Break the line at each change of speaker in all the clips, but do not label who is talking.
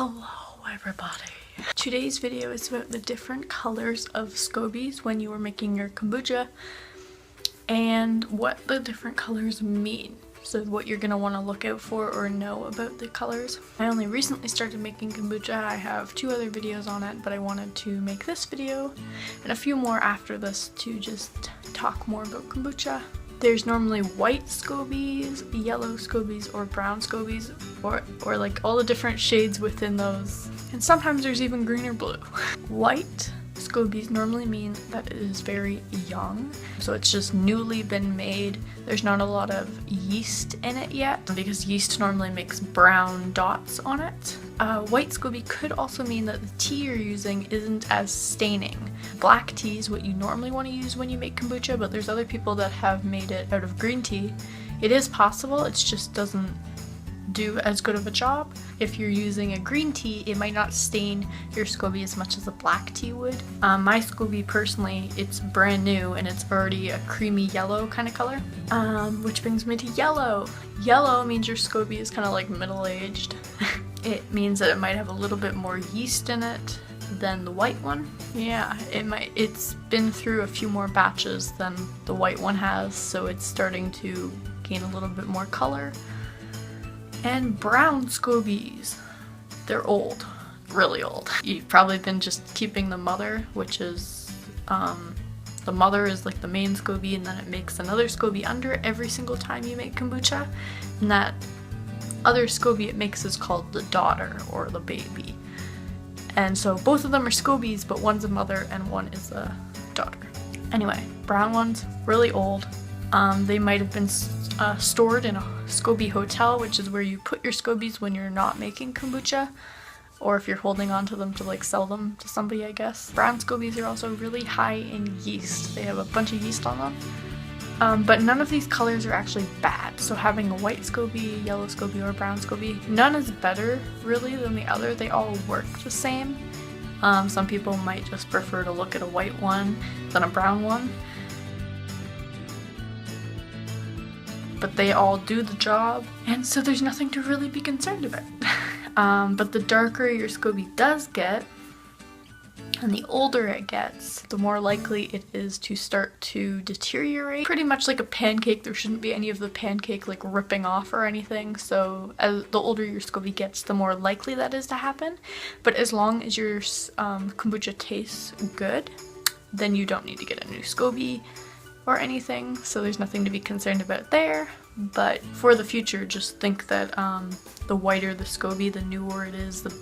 Hello everybody! Today's video is about the different colors of Scobies when you are making your kombucha and what the different colors mean. So what you're going to want to look out for or know about the colors. I only recently started making kombucha. I have 2 other videos on it, but I wanted to make this video and a few more after this to just talk more about kombucha. There's normally white Scobies, yellow Scobies, or brown Scobies, or like all the different shades within those. And sometimes there's even green or blue. White Scobies normally mean that it is very young, so it's just newly been made. There's not a lot of yeast in it yet, because yeast normally makes brown dots on it. White Scoby could also mean that the tea you're using isn't as staining. Black tea is what you normally want to use when you make kombucha, but there's other people that have made it out of green tea. It is possible, it just doesn't do as good of a job. If you're using a green tea, it might not stain your Scoby as much as a black tea would. My Scoby personally, it's brand new and it's already a creamy yellow kind of color. Which brings me to yellow. Yellow means your Scoby is kind of like middle-aged. It means that it might have a little bit more yeast in it than the white one. Yeah, it's been through a few more batches than the white one has, so it's starting to gain a little bit more color. And brown Scobies, they're old, really old. You've probably been just keeping the mother, which is, the mother is like the main Scoby, and then it makes another Scoby under every single time you make kombucha. And that other Scoby it makes is called the daughter, or the baby. And so both of them are Scobies, but one's a mother and one is a daughter. Anyway, brown ones, really old. They might have been stored in a Scoby hotel, which is where you put your Scobies when you're not making kombucha, or if you're holding on to them to like sell them to somebody, I guess. Brown Scobies are also really high in yeast. They have a bunch of yeast on them. But none of these colors are actually bad. So having a white Scoby, yellow Scoby, or brown Scoby, none is better really than the other. They all work the same. Some people might just prefer to look at a white one than a brown one. But they all do the job, and so there's nothing to really be concerned about. But the darker your Scoby does get, and the older it gets, the more likely it is to start to deteriorate. Pretty much like a pancake, there shouldn't be any of the pancake like ripping off or anything, so as the older your Scoby gets, the more likely that is to happen. But as long as your kombucha tastes good, then you don't need to get a new Scoby or anything, so there's nothing to be concerned about there. But for the future, just think that the whiter the Scoby, the newer it is, the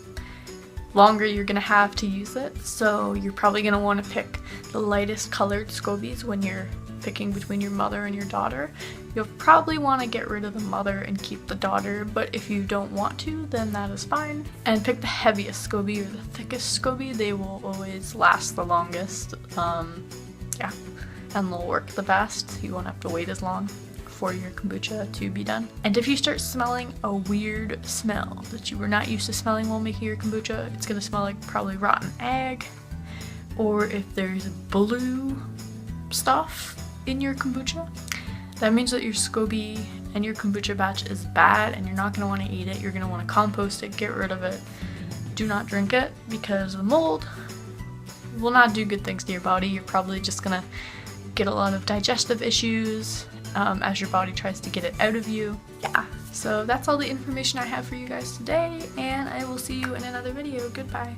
longer you're gonna have to use it. So you're probably gonna want to pick the lightest colored Scobies when you're picking between your mother and your daughter. You'll probably want to get rid of the mother and keep the daughter, but if you don't want to, then that is fine. And pick the heaviest Scoby or the thickest Scoby. They will always last the longest. Yeah. And they'll work the best. You won't have to wait as long for your kombucha to be done. And if you start smelling a weird smell that you were not used to smelling while making your kombucha, it's gonna smell like probably rotten egg, or if there's blue stuff in your kombucha, that means that your Scoby and your kombucha batch is bad and you're not gonna want to eat it. You're gonna want to compost it, get rid of it. Do not drink it, because the mold will not do good things to your body. You're probably just gonna get a lot of digestive issues as your body tries to get it out of you. Yeah, so that's all the information I have for you guys today, and I will see you in another video. Goodbye.